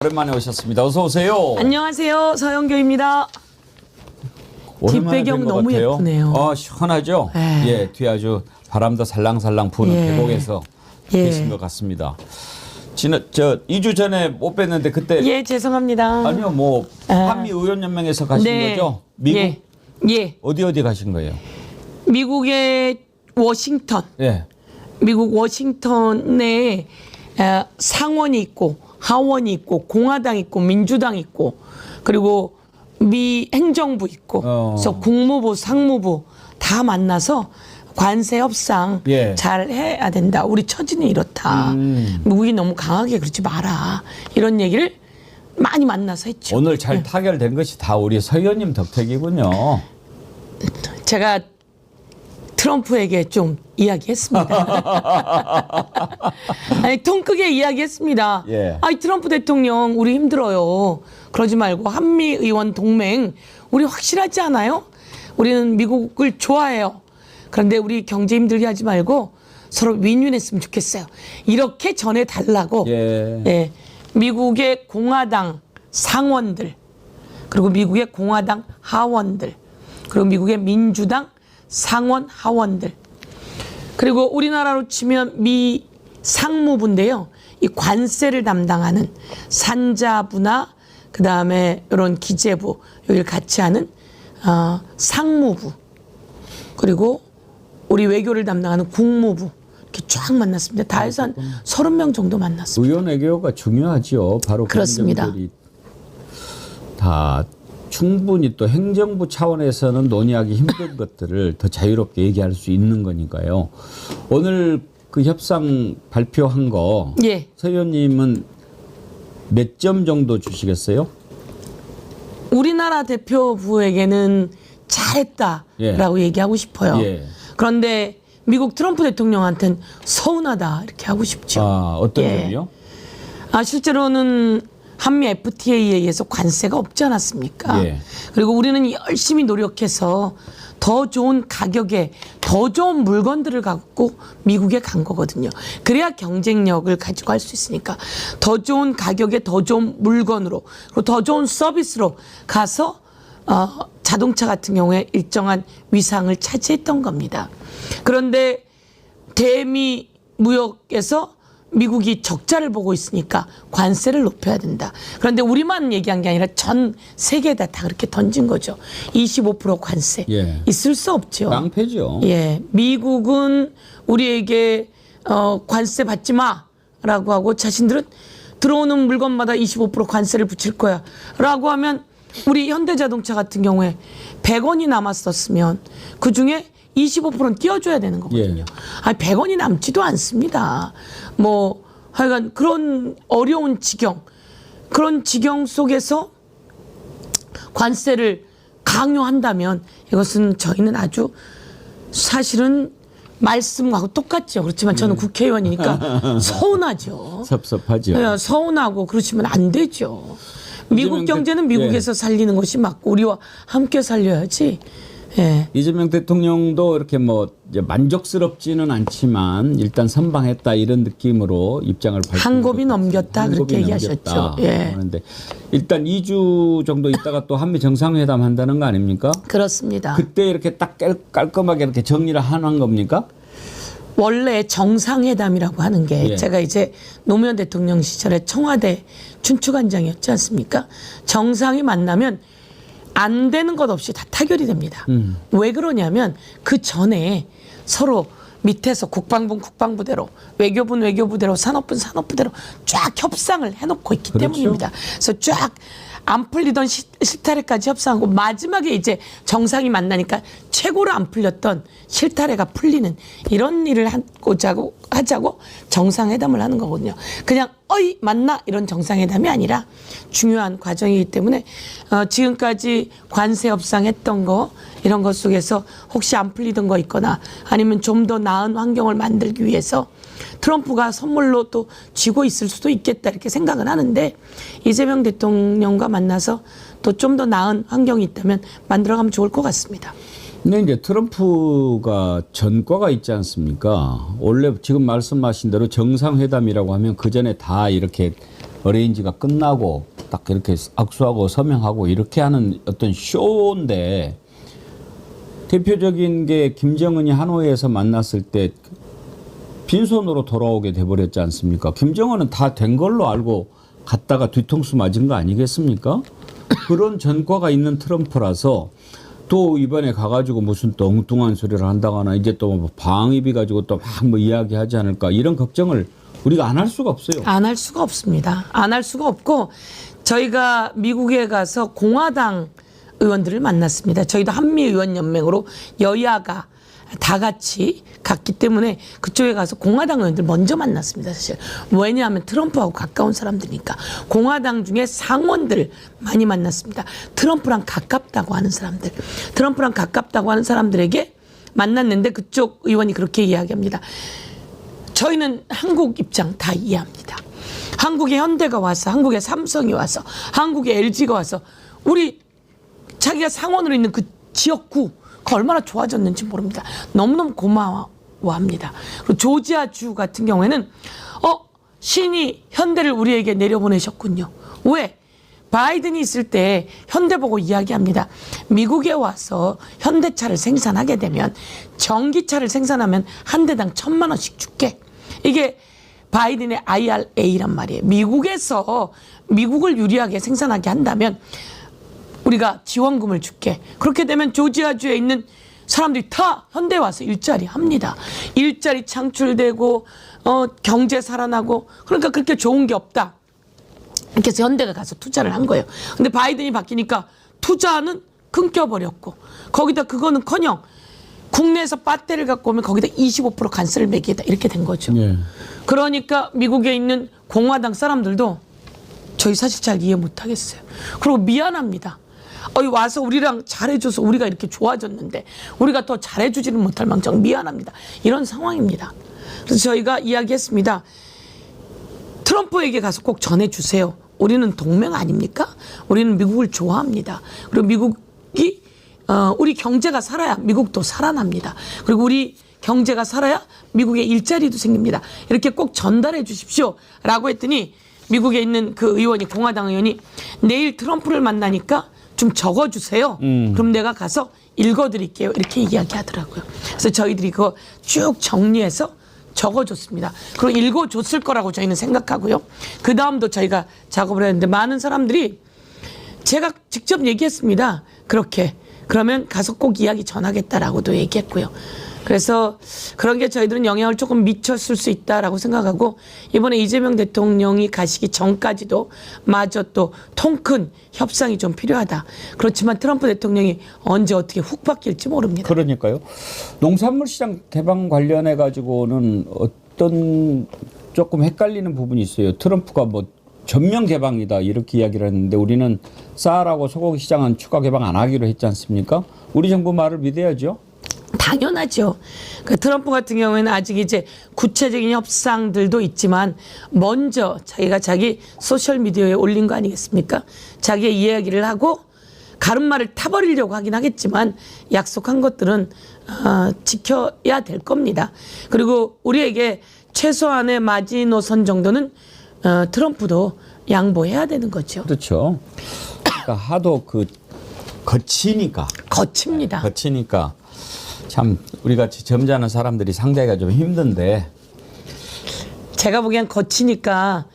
오랜만에 오셨습니다. 어서 오세요. 안녕하세요. 서영교입니다. 뒷배경 너무 예쁘네요. 시원하죠? 네. 예, 뒤에 아주 바람도 살랑살랑 부는 예. 계곡에서 예. 계신 것 같습니다. 2주 전에 못 뵀는데 그때 예, 죄송합니다. 아니요, 뭐 한미 의원연맹에서 가신 네. 거죠? 미국 예. 어디 가신 거예요? 미국의 워싱턴. 예. 미국 워싱턴에 상원이 있고 하원이 있고 공화당 있고 민주당 있고 그리고 미 행정부 있고 그래서 국무부 상무부 다 만나서 관세 협상 예. 잘 해야 된다. 우리 처지는 이렇다. 미국이 너무 강하게 그러지 마라. 이런 얘기를 많이 만나서 했죠. 오늘 잘 타결된 것이 다 우리 서 의원님 덕택이군요. 제가 트럼프에게 좀 이야기했습니다. 아니, 통 크게 이야기했습니다. 예. 아니, 트럼프 대통령 우리 힘들어요. 그러지 말고 한미 의원 동맹 우리 확실하지 않아요? 우리는 미국을 좋아해요. 그런데 우리 경제 힘들게 하지 말고 서로 윈윈했으면 좋겠어요. 이렇게 전해달라고 예. 미국의 공화당 상원들 그리고 미국의 공화당 하원들 그리고 미국의 민주당 상원 하원들 그리고 우리나라로 치면 미 상무부인데요. 이 관세를 담당하는 산자부나 그다음에 이런 기재부 여기를 같이 하는 상무부 그리고 우리 외교를 담당하는 국무부 이렇게 쫙 만났습니다. 다 해서 한 30명 정도 만났습니다. 의원 외교가 중요하죠. 바로 그렇습니다. 그런 점들이 다 충분히 또 행정부 차원에서는 논의하기 힘든 것들을 더 자유롭게 얘기할 수 있는 거니까요. 오늘 그 협상 발표한 거 예. 서 의원님은 몇 점 정도 주시겠어요? 우리나라 대표부에게는 잘했다라고 얘기하고 싶어요. 예. 그런데 미국 트럼프 대통령한테는 서운하다 이렇게 하고 싶죠. 어떤 예. 점이요? 실제로는 한미 FTA에 의해서 관세가 없지 않았습니까? 예. 그리고 우리는 열심히 노력해서 더 좋은 가격에 더 좋은 물건들을 갖고 미국에 간 거거든요. 그래야 경쟁력을 가지고 할 수 있으니까 더 좋은 가격에 더 좋은 물건으로 그리고 더 좋은 서비스로 가서 자동차 같은 경우에 일정한 위상을 차지했던 겁니다. 그런데 대미 무역에서 미국이 적자를 보고 있으니까 관세를 높여야 된다. 그런데 우리만 얘기한 게 아니라 전 세계에다 다 그렇게 던진 거죠. 25% 관세. 예. 있을 수 없죠. 낭패죠. 예. 미국은 우리에게 관세 받지 마라고 하고 자신들은 들어오는 물건마다 25% 관세를 붙일 거야 라고 하면 우리 현대자동차 같은 경우에 100원이 남았었으면 그중에 25%는 띄워줘야 되는 거거든요. 예. 아니 100원이 남지도 않습니다. 뭐 하여간 그런 어려운 지경 그런 지경 속에서 관세를 강요한다면 이것은 저희는 아주 사실은 말씀하고 똑같죠. 그렇지만 저는 국회의원이니까 서운하죠. 섭섭하죠. 네, 서운하고 그러시면 안 되죠. 미국 경제는 미국에서 살리는 것이 맞고 우리와 함께 살려야지. 예. 이재명 대통령도 이렇게 뭐 이제 만족스럽지는 않지만 일단 선방했다 이런 느낌으로 입장을 밝히는 한 곱이 넘겼다 그렇게 얘기하셨죠. 예. 그런데 일단 2주 정도 있다가 또 한미 정상회담 한다는 거 아닙니까? 그렇습니다. 그때 이렇게 딱 깔끔하게 이렇게 정리를 하는 겁니까? 원래 정상회담이라고 하는 게 예. 제가 이제 노무현 대통령 시절에 청와대 춘추관장이었지 않습니까? 정상이 만나면 안 되는 것 없이 다 타결이 됩니다. 왜 그러냐면 그 전에 서로 밑에서 국방부는 국방부대로 외교부는 외교부대로 산업부는 산업부대로 쫙 협상을 해놓고 있기 그렇죠. 때문입니다. 그래서 쫙 안 풀리던 실타래까지 협상하고 마지막에 이제 정상이 만나니까 최고로 안 풀렸던 실타래가 풀리는 이런 일을 하자고 정상회담을 하는 거거든요. 그냥 어이 만나 이런 정상회담이 아니라 중요한 과정이기 때문에 지금까지 관세 협상했던 거 이런 것 속에서 혹시 안 풀리던 거 있거나 아니면 좀 더 나은 환경을 만들기 위해서 트럼프가 선물로 또 쥐고 있을 수도 있겠다 이렇게 생각은 하는데 이재명 대통령과 만나서 또 좀 더 나은 환경이 있다면 만들어가면 좋을 것 같습니다. 근데 이제 트럼프가 전과가 있지 않습니까? 원래 지금 말씀하신 대로 정상회담이라고 하면 그 전에 다 이렇게 어레인지가 끝나고 딱 이렇게 악수하고 서명하고 이렇게 하는 어떤 쇼인데 대표적인 게 김정은이 하노이에서 만났을 때 빈손으로 돌아오게 돼버렸지 않습니까? 김정은은 다 된 걸로 알고 갔다가 뒤통수 맞은 거 아니겠습니까? 그런 전과가 있는 트럼프라서 또 이번에 가가지고 무슨 또 엉뚱한 소리를 한다거나 이제 또 뭐 방위비 가지고 또 막 뭐 이야기하지 않을까 이런 걱정을 우리가 안 할 수가 없어요. 안 할 수가 없습니다. 안 할 수가 없고 저희가 미국에 가서 공화당 의원들을 만났습니다. 저희도 한미의원연맹으로 여야가 다 같이 갔기 때문에 그쪽에 가서 공화당 의원들 먼저 만났습니다. 사실 왜냐하면 트럼프하고 가까운 사람들이니까 공화당 중에 상원들 많이 만났습니다. 트럼프랑 가깝다고 하는 사람들, 트럼프랑 가깝다고 하는 사람들에게 만났는데 그쪽 의원이 그렇게 이야기합니다. 저희는 한국 입장 다 이해합니다. 한국의 현대가 와서, 한국의 삼성이 와서, 한국의 LG가 와서 우리 자기가 상원으로 있는 그 지역구 그 얼마나 좋아졌는지 모릅니다. 너무너무 고마워합니다. 그리고 조지아주 같은 경우에는 신이 현대를 우리에게 내려보내셨군요. 왜? 바이든이 있을 때 현대 보고 이야기합니다. 미국에 와서 현대차를 생산하게 되면 전기차를 생산하면 한 대당 1,000만 원씩 줄게. 이게 바이든의 IRA란 말이에요. 미국에서 미국을 유리하게 생산하게 한다면 우리가 지원금을 줄게. 그렇게 되면 조지아주에 있는 사람들이 다 현대에 와서 일자리 합니다. 일자리 창출되고 경제 살아나고 그러니까 그렇게 좋은 게 없다. 이렇게 해서 현대가 가서 투자를 한 거예요. 근데 바이든이 바뀌니까 투자는 끊겨버렸고 거기다 그거는커녕 국내에서 배터리를 갖고 오면 거기다 25% 관세를 매기다 이렇게 된 거죠. 예. 그러니까 미국에 있는 공화당 사람들도 저희 사실 잘 이해 못하겠어요. 그리고 미안합니다. 와서 우리랑 잘해줘서 우리가 이렇게 좋아졌는데 우리가 더 잘해주지는 못할 망정 미안합니다. 이런 상황입니다. 그래서 저희가 이야기했습니다. 트럼프에게 가서 꼭 전해주세요. 우리는 동맹 아닙니까? 우리는 미국을 좋아합니다. 그리고 미국이 우리 경제가 살아야 미국도 살아납니다. 그리고 우리 경제가 살아야 미국의 일자리도 생깁니다. 이렇게 꼭 전달해 주십시오. 라고 했더니 미국에 있는 그 의원이 공화당 의원이 내일 트럼프를 만나니까 좀 적어주세요. 그럼 내가 가서 읽어드릴게요. 이렇게 이야기하더라고요. 그래서 저희들이 그거 쭉 정리해서 적어줬습니다. 그리고 읽어줬을 거라고 저희는 생각하고요. 그 다음도 저희가 작업을 했는데 많은 사람들이 제가 직접 얘기했습니다. 그렇게 그러면 가서 꼭 이야기 전하겠다라고도 얘기했고요. 그래서 그런 게 저희들은 영향을 조금 미쳤을 수 있다라고 생각하고 이번에 이재명 대통령이 가시기 전까지도 마저 또 통큰 협상이 좀 필요하다. 그렇지만 트럼프 대통령이 언제 어떻게 훅 바뀔지 모릅니다. 그러니까요. 농산물 시장 개방 관련해 가지고는 어떤 조금 헷갈리는 부분이 있어요. 트럼프가 뭐 전면 개방이다 이렇게 이야기를 했는데 우리는 쌀하고 소고기 시장은 추가 개방 안 하기로 했지 않습니까? 우리 정부 말을 믿어야죠. 당연하죠. 그 트럼프 같은 경우에는 아직 이제 구체적인 협상들도 있지만 먼저 자기가 자기 소셜미디어에 올린 거 아니겠습니까? 자기의 이야기를 하고 가름말을 타버리려고 하긴 하겠지만 약속한 것들은 지켜야 될 겁니다. 그리고 우리에게 최소한의 마지노선 정도는 트럼프도 양보해야 되는 거죠. 그렇죠. 그러니까 하도 그 거칩니다. 참 우리 같이 점잖은 사람들이 상대가 좀 힘든데 제가 보기엔 거치니까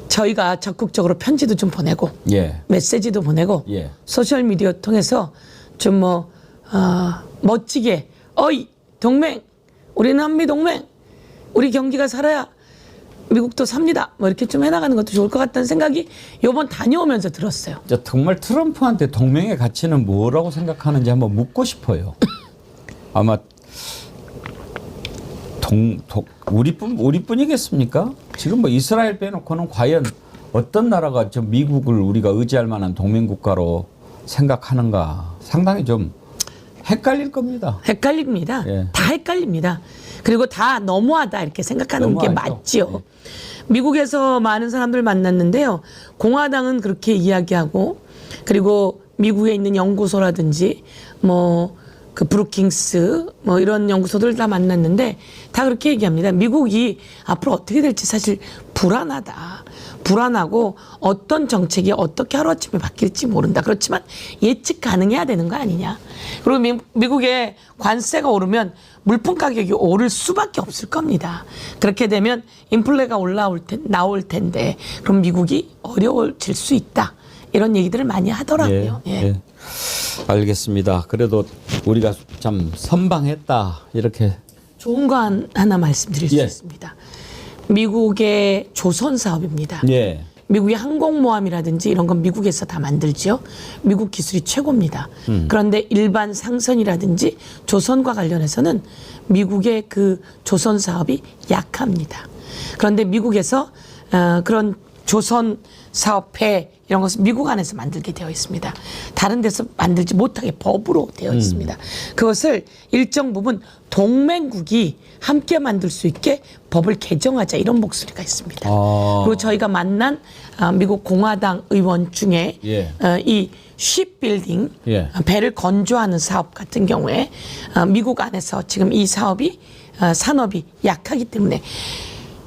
저희가 적극적으로 편지도 좀 보내고 예. 메시지도 보내고 예. 소셜 미디어 통해서 좀 멋지게 어이 동맹 우리는 한미 동맹 우리 경기가 살아야 미국도 삽니다. 뭐 이렇게 좀 해나가는 것도 좋을 것 같다는 생각이 이번 다녀오면서 들었어요. 정말 트럼프한테 동맹의 가치는 뭐라고 생각하는지 한번 묻고 싶어요. 아마 우리뿐이겠습니까? 지금 뭐 이스라엘 빼놓고는 과연 어떤 나라가 좀 미국을 우리가 의지할 만한 동맹 국가로 생각하는가 상당히 좀 헷갈릴 겁니다. 헷갈립니다. 예. 다 헷갈립니다. 그리고 다 너무하다 이렇게 생각하는 게 너무하죠. 맞지요. 예. 미국에서 많은 사람들 만났는데요. 공화당은 그렇게 이야기하고 그리고 미국에 있는 연구소라든지 뭐 그 브루킹스 뭐 이런 연구소들 다 만났는데 다 그렇게 얘기합니다. 미국이 앞으로 어떻게 될지 사실 불안하다. 불안하고 어떤 정책이 어떻게 하루아침에 바뀔지 모른다. 그렇지만 예측 가능해야 되는 거 아니냐. 그리고 미국의 관세가 오르면 물품 가격이 오를 수밖에 없을 겁니다. 그렇게 되면 인플레가 나올 텐데 그럼 미국이 어려워질 수 있다. 이런 얘기들을 많이 하더라고요. 예, 예. 알겠습니다. 그래도 우리가 참 선방했다 이렇게. 좋은 거 하나 말씀드릴 수 예. 있습니다. 미국의 조선 사업입니다. 예. 미국의 항공모함이라든지 이런 건 미국에서 다 만들죠. 미국 기술이 최고입니다. 그런데 일반 상선이라든지 조선과 관련해서는 미국의 그 조선 사업이 약합니다. 그런데 미국에서 그런 조선 사업회 이런 것을 미국 안에서 만들게 되어 있습니다. 다른 데서 만들지 못하게 법으로 되어 있습니다. 그것을 일정 부분 동맹국이 함께 만들 수 있게 법을 개정하자 이런 목소리가 있습니다. 그리고 저희가 만난 미국 공화당 의원 중에 예. 이 쉽빌딩 예. 배를 건조하는 사업 같은 경우에 미국 안에서 지금 이 사업이 산업이 약하기 때문에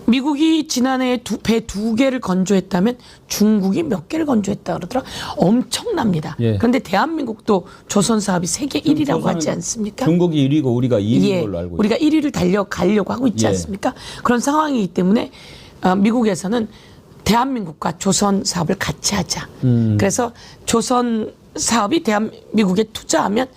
미국이 지난해에 배 2개를 건조했다면 중국이 몇 개를 건조했다 그러더라. 엄청납니다. 예. 그런데 대한민국도 조선 사업이 세계 1위라고 하지 않습니까? 중국이 1위고 우리가 2위인 예, 걸로 알고 있어요. 우리가 1위를 달려가려고 하고 있지 예. 않습니까? 그런 상황이기 때문에 미국에서는 대한민국과 조선 사업을 같이 하자. 그래서 조선 사업이 대한민국에 투자하면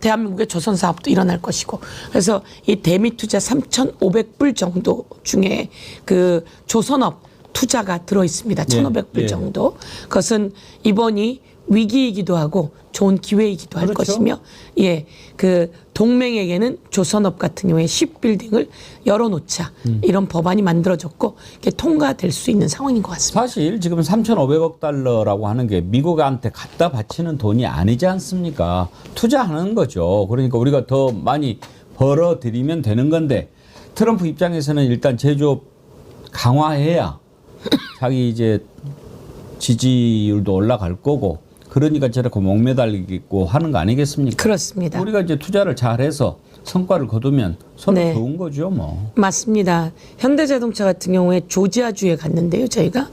대한민국의 조선 사업도 일어날 것이고 그래서 이 대미 투자 3,500불 정도 중에 그 조선업 투자가 들어 있습니다. 1,500불 예. 정도. 그것은 이번이 위기이기도 하고 좋은 기회이기도 할 그렇죠. 것이며 예, 그 동맹에게는 조선업 같은 경우에 쉽빌딩을 열어놓자 이런 법안이 만들어졌고 이게 통과될 수 있는 상황인 것 같습니다. 사실 지금 3,500억 달러라고 하는 게 미국한테 갖다 바치는 돈이 아니지 않습니까? 투자하는 거죠. 그러니까 우리가 더 많이 벌어들이면 되는 건데 트럼프 입장에서는 일단 제조업 강화해야 자기 이제 지지율도 올라갈 거고 그러니까 저렇게 목매달리고 하는 거 아니겠습니까? 그렇습니다. 우리가 이제 투자를 잘해서 성과를 거두면 서로 네. 좋은 거죠, 뭐. 맞습니다. 현대자동차 같은 경우에 조지아주에 갔는데요. 저희가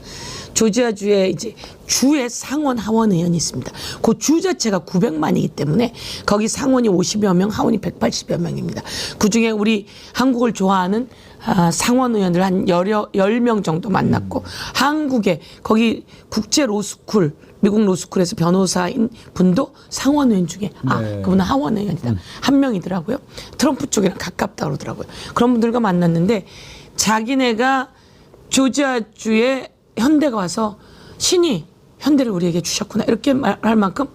조지아주에 이제 주의 상원 하원 의원이 있습니다. 그 주 자체가 900만이기 때문에 거기 상원이 50여 명, 하원이 180여 명입니다. 그중에 우리 한국을 좋아하는 상원 의원들 한 10명 정도 만났고 한국에 거기 국제 로스쿨 미국 로스쿨에서 변호사인 분도 상원 의원 중에 네. 그분은 하원 의원이다. 한 명이더라고요. 트럼프 쪽이랑 가깝다 그러더라고요. 그런 분들과 만났는데 자기네가 조지아주에 현대가 와서 신이 현대를 우리에게 주셨구나 이렇게 말할 만큼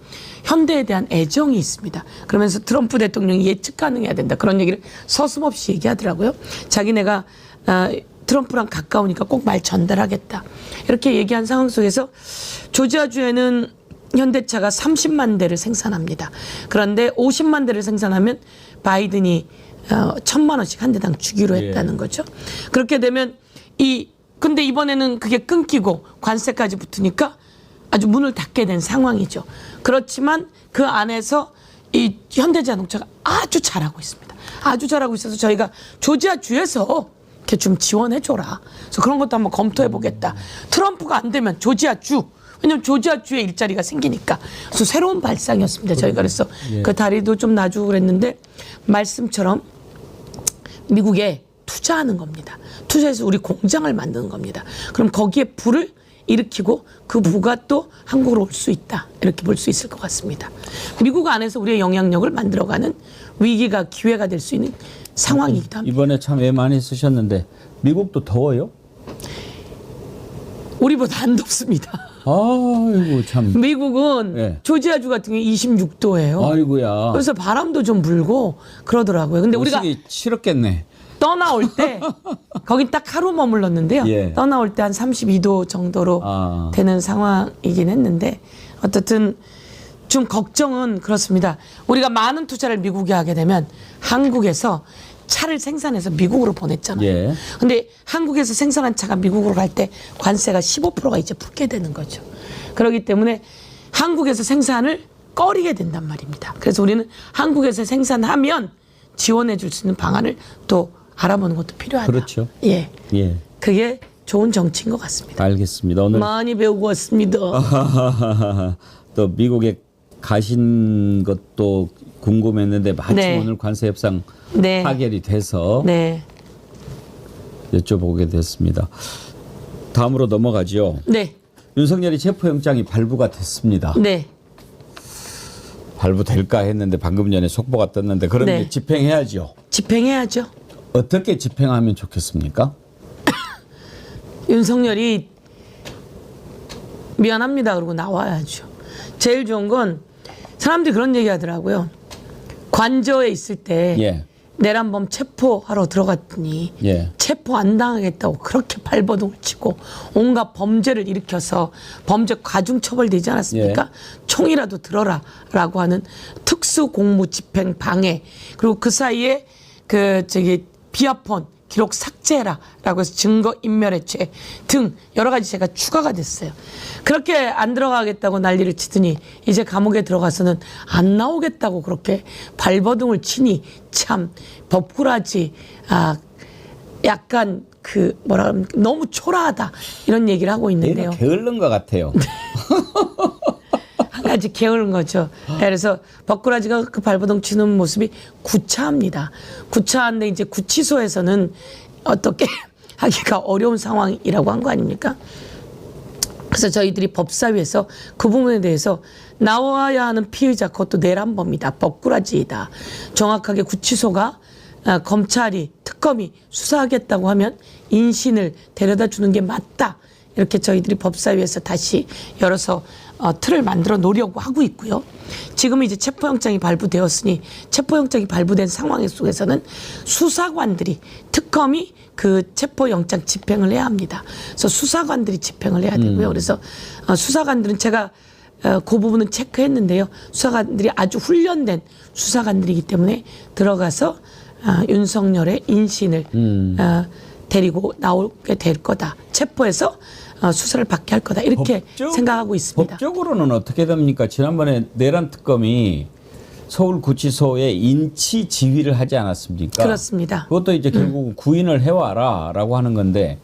현대에 대한 애정이 있습니다. 그러면서 트럼프 대통령이 예측 가능해야 된다. 그런 얘기를 서슴없이 얘기하더라고요. 자기네가 트럼프랑 가까우니까 꼭 말 전달하겠다. 이렇게 얘기한 상황 속에서 조지아주에는 현대차가 30만 대를 생산합니다. 그런데 50만 대를 생산하면 바이든이 1,000만 원씩 한 대당 주기로 했다는 거죠. 그렇게 되면 근데 이번에는 그게 끊기고 관세까지 붙으니까 아주 문을 닫게 된 상황이죠. 그렇지만 그 안에서 이 현대자동차가 아주 잘하고 있습니다. 아주 잘하고 있어서 저희가 조지아주에서 이렇게 좀 지원해줘라. 그래서 그런 것도 한번 검토해보겠다. 트럼프가 안 되면 조지아주. 왜냐면 조지아주에 일자리가 생기니까. 그래서 새로운 발상이었습니다. 저희가 그래서 그 다리도 좀 놔주고 그랬는데 말씀처럼 미국에 투자하는 겁니다. 투자해서 우리 공장을 만드는 겁니다. 그럼 거기에 불을 일으키고 그 부가 또 한국으로 올 수 있다. 이렇게 볼 수 있을 것 같습니다. 미국 안에서 우리의 영향력을 만들어가는 위기가 기회가 될 수 있는 상황이기도 합니다. 이번에 참 애 많이 쓰셨는데 미국도 더워요? 우리보다 안 덥습니다. 아이고 참. 미국은 네. 조지아주 같은 경우 26도예요. 아이고야. 그래서 바람도 좀 불고 그러더라고요. 근데 우리가 오시기 싫었겠네. 떠나올 때 거긴 딱 하루 머물렀는데요. 예. 떠나올 때 한 32도 정도로 되는 상황이긴 했는데 어쨌든 좀 걱정은 그렇습니다. 우리가 많은 투자를 미국에 하게 되면 한국에서 차를 생산해서 미국으로 보냈잖아요. 예. 근데 한국에서 생산한 차가 미국으로 갈 때 관세가 15%가 이제 붙게 되는 거죠. 그렇기 때문에 한국에서 생산을 꺼리게 된단 말입니다. 그래서 우리는 한국에서 생산하면 지원해 줄 수 있는 방안을 또 알아보는 것도 필요하다. 그렇죠. 예. 예. 그게 좋은 정치인 것 같습니다. 알겠습니다. 오늘 많이 배우고 왔습니다. 또 미국에 가신 것도 궁금했는데 마침 네. 오늘 관세 협상 네. 타결이 돼서 네. 여쭤보게 됐습니다. 다음으로 넘어가죠. 네. 윤석열이 체포영장이 발부가 됐습니다. 네. 발부될까 했는데 방금 전에 속보가 떴는데 그런데 네. 집행해야죠. 집행해야죠. 어떻게 집행하면 좋겠습니까? 윤석열이 미안합니다 그러고 나와야죠. 제일 좋은 건 사람들이 그런 얘기 하더라고요. 관저에 있을 때 예. 내란범 체포하러 들어갔더니 예. 체포 안 당하겠다고 그렇게 발버둥을 치고 온갖 범죄를 일으켜서 범죄 가중처벌되지 않았습니까? 총이라도 들어라라고 하는 특수공무집행 방해 그리고 그 사이에 비아폰 기록 삭제해라라고 해서 증거인멸의 죄 등 여러 가지 죄가 추가가 됐어요. 그렇게 안 들어가겠다고 난리를 치더니 이제 감옥에 들어가서는 안 나오겠다고 그렇게 발버둥을 치니 참 법꾸라지 약간 너무 초라하다 이런 얘기를 하고 있는데요. 게을른 것 같아요. 한 가지 게으른 거죠. 그래서 법꾸라지가 그 발버둥 치는 모습이 구차합니다. 구차한데 이제 구치소에서는 어떻게 하기가 어려운 상황이라고 한 거 아닙니까? 그래서 저희들이 법사위에서 그 부분에 대해서 나와야 하는 피의자 그것도 내란범이다. 법꾸라지이다. 정확하게 구치소가 검찰이 특검이 수사하겠다고 하면 인신을 데려다 주는 게 맞다. 이렇게 저희들이 법사위에서 다시 열어서 틀을 만들어 놓으려고 하고 있고요. 지금 이제 체포영장이 발부되었으니 체포영장이 발부된 상황 속에서는 수사관들이 특검이 그 체포영장 집행을 해야 합니다. 그래서 수사관들이 집행을 해야 되고요. 그래서 수사관들은 제가 그 부분은 체크했는데요. 수사관들이 아주 훈련된 수사관들이기 때문에 들어가서 윤석열의 인신을 데리고 나오게 될 거다. 체포해서 수사를 받게 할 거다. 이렇게 생각하고 있습니다. 법적으로는 어떻게 됩니까? 지난번에 내란 특검이 서울구치소에 인치 지휘를 하지 않았습니까? 그렇습니다. 그것도 이제 결국은 구인을 해와라라고 하는 건데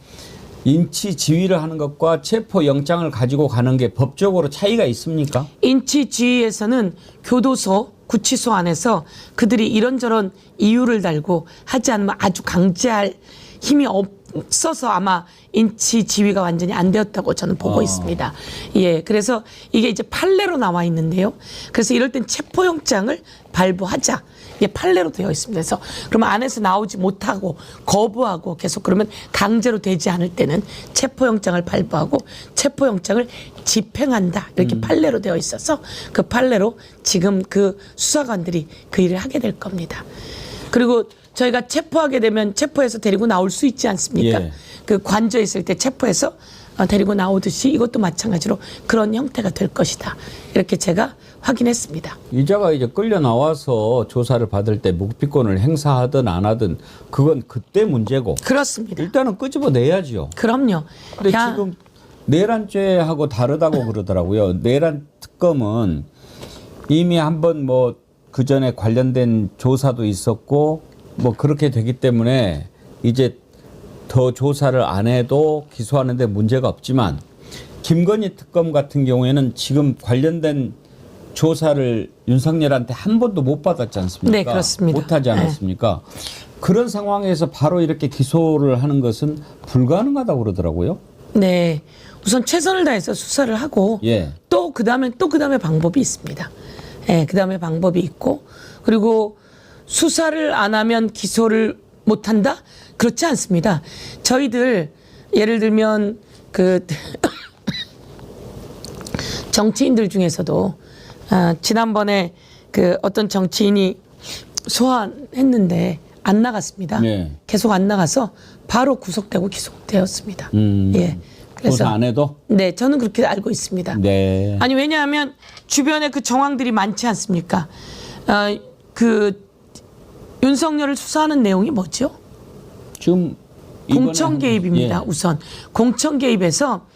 인치 지휘를 하는 것과 체포 영장을 가지고 가는 게 법적으로 차이가 있습니까? 인치 지휘에서는 교도소, 구치소 안에서 그들이 이런저런 이유를 달고 하지 않으면 아주 강제할 힘이 없어서 아마 인치 지휘가 완전히 안 되었다고 저는 보고 있습니다. 예, 그래서 이게 이제 판례로 나와 있는데요. 그래서 이럴 땐 체포영장을 발부하자. 이게 판례로 되어 있습니다. 그래서 그러면 안에서 나오지 못하고 거부하고 계속 그러면 강제로 되지 않을 때는 체포영장을 발부하고 체포영장을 집행한다. 이렇게 판례로 되어 있어서 그 판례로 지금 그 수사관들이 그 일을 하게 될 겁니다. 그리고 저희가 체포하게 되면 체포해서 데리고 나올 수 있지 않습니까? 예. 그 관저 있을 때 체포해서 데리고 나오듯이 이것도 마찬가지로 그런 형태가 될 것이다. 이렇게 제가 확인했습니다. 이자가 이제 끌려 나와서 조사를 받을 때 묵비권을 행사하든 안 하든 그건 그때 문제고 그렇습니다. 일단은 끄집어내야죠. 그럼요. 근데 지금 내란죄하고 다르다고 그러더라고요. 내란 특검은 이미 한번 그 전에 관련된 조사도 있었고 그렇게 되기 때문에 이제 더 조사를 안 해도 기소하는데 문제가 없지만 김건희 특검 같은 경우에는 지금 관련된 조사를 윤석열한테 한 번도 못 받았지 않습니까? 네, 그렇습니다. 못하지 않았습니까? 그런 상황에서 바로 이렇게 기소를 하는 것은 불가능하다고 그러더라고요. 네. 우선 최선을 다해서 수사를 하고 예. 또 그다음에 방법이 있습니다. 예, 그다음에 방법이 있고 그리고 수사를 안 하면 기소를 못 한다? 그렇지 않습니다. 저희들 예를 들면 정치인들 중에서도 지난번에 어떤 정치인이 소환했는데 안 나갔습니다. 네. 계속 안 나가서 바로 구속되고 기소되었습니다. 예. 조사 안 해도? 네, 저는 그렇게 알고 있습니다. 네. 아니 왜냐하면 주변에 그 정황들이 많지 않습니까? 윤석열을 수사하는 내용이 뭐죠? 지금 공천 개입입니다. 예. 우선 공천 개입에서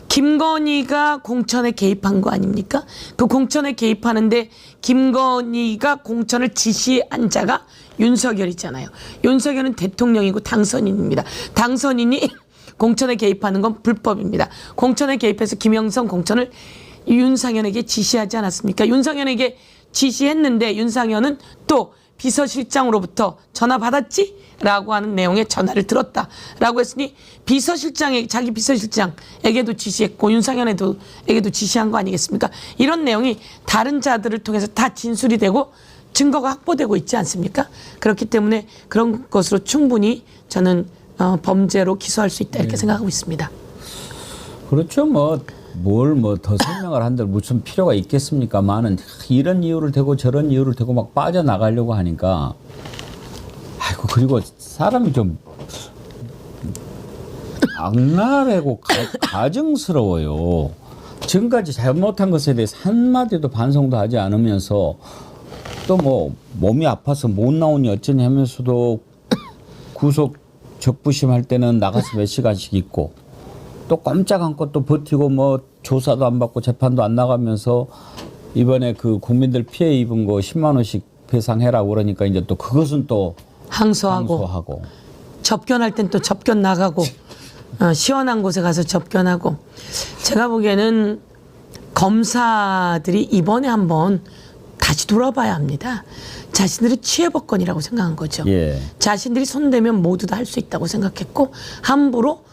김건희가 공천에 개입한 거 아닙니까? 그 공천에 개입하는데 김건희가 공천을 지시한 자가 윤석열이잖아요. 윤석열은 대통령이고 당선인입니다. 당선인이 공천에 개입하는 건 불법입니다. 공천에 개입해서 김영선 공천을 윤상현에게 지시하지 않았습니까? 윤상현에게 지시했는데 윤상현은 또 비서실장으로부터 전화 받았지? 라고 하는 내용의 전화를 들었다라고 했으니 자기 비서실장에게도 지시했고 윤상현에게도 지시한 거 아니겠습니까? 이런 내용이 다른 자들을 통해서 다 진술이 되고 증거가 확보되고 있지 않습니까? 그렇기 때문에 그런 것으로 충분히 저는 범죄로 기소할 수 있다 이렇게 생각하고 있습니다. 그렇죠. 뭘 더 설명을 한들 무슨 필요가 있겠습니까만은 이런 이유를 대고 저런 이유를 대고 막 빠져나가려고 하니까 아이고 그리고 사람이 좀 악랄하고 가증스러워요. 지금까지 잘못한 것에 대해서 한마디도 반성도 하지 않으면서 또 몸이 아파서 못 나오니 어쩌니 하면서도 구속 적부심할 때는 나가서 몇 시간씩 있고 또 꼼짝 않고 또 버티고 조사도 안 받고 재판도 안 나가면서 이번에 그 국민들 피해 입은 거 10만 원씩 배상해라 그러니까 이제 또 그것은 또 항소하고 접견할 땐 또 접견 나가고 시원한 곳에 가서 접견하고 제가 보기에는 검사들이 이번에 한번 다시 돌아봐야 합니다. 자신들이 취해법권이라고 생각한 거죠. 예. 자신들이 손대면 모두 다 할 수 있다고 생각했고 함부로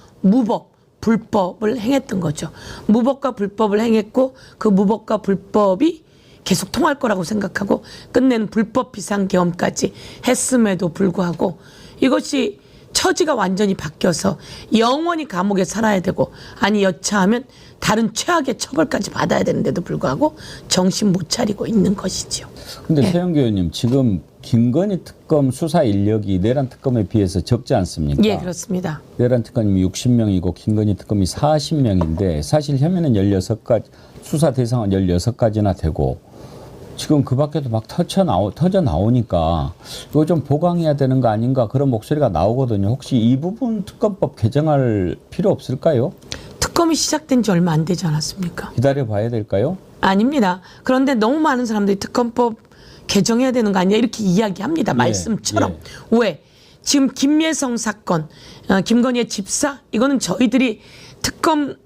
불법을 행했던 거죠. 무법과 불법을 행했고 그 무법과 불법이 계속 통할 거라고 생각하고 끝낸 불법 비상계엄까지 했음에도 불구하고 이것이 처지가 완전히 바뀌어서 영원히 감옥에 살아야 되고 아니 여차하면 다른 최악의 처벌까지 받아야 되는데도 불구하고 정신 못 차리고 있는 것이지요. 근데 최영규 의원님 지금 김건희 특검 수사 인력이 내란 특검에 비해서 적지 않습니까? 예, 그렇습니다. 내란 특검이 60명이고 김건희 특검이 40명인데 사실 혐의는 16가지, 수사 대상은 16가지나 되고 지금 그 밖에도 막 터져 나오니까 이거 좀 보강해야 되는 거 아닌가 그런 목소리가 나오거든요. 혹시 이 부분 특검법 개정할 필요 없을까요? 특검이 시작된 지 얼마 안 되지 않았습니까? 기다려 봐야 될까요? 아닙니다. 그런데 너무 많은 사람들이 특검법 개정해야 되는 거 아니냐 이렇게 이야기합니다. 말씀처럼. 왜? 지금 김예성 사건, 김건희의 집사 이거는 저희들이 특검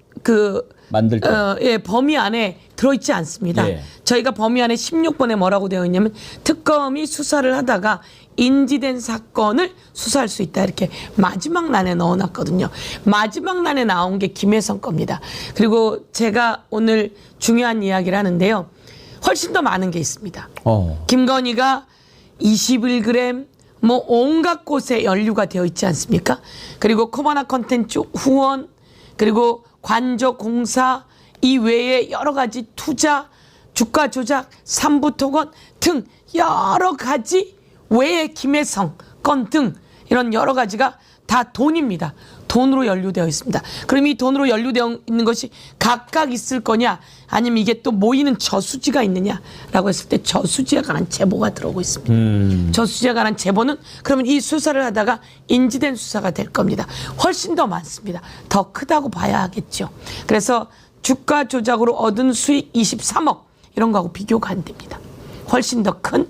만들 때. 범위 안에 들어있지 않습니다. 예. 저희가 범위 안에 16번에 뭐라고 되어 있냐면 특검이 수사를 하다가 인지된 사건을 수사할 수 있다 이렇게 마지막 난에 넣어놨거든요. 마지막 난에 나온 게 김혜성 겁니다. 그리고 제가 오늘 중요한 이야기를 하는데요. 훨씬 더 많은 게 있습니다. 김건희가 21g 온갖 곳에 연루가 되어 있지 않습니까? 그리고 코바나 컨텐츠 후원 그리고 관저 공사 이외에 여러 가지 투자 주가 조작 삼부 토건 등 여러 가지 외에 김혜성 건 등 이런 여러 가지가 다 돈입니다. 돈으로 연루되어 있습니다. 그럼 이 돈으로 연루되어 있는 것이 각각 있을 거냐 아니면 이게 또 모이는 저수지가 있느냐라고 했을 때 저수지에 관한 제보가 들어오고 있습니다. 저수지에 관한 제보는 그러면 이 수사를 하다가 인지된 수사가 될 겁니다. 훨씬 더 많습니다. 더 크다고 봐야 하겠죠. 그래서 주가 조작으로 얻은 수익 23억 이런 거하고 비교가 안 됩니다. 훨씬 더 큰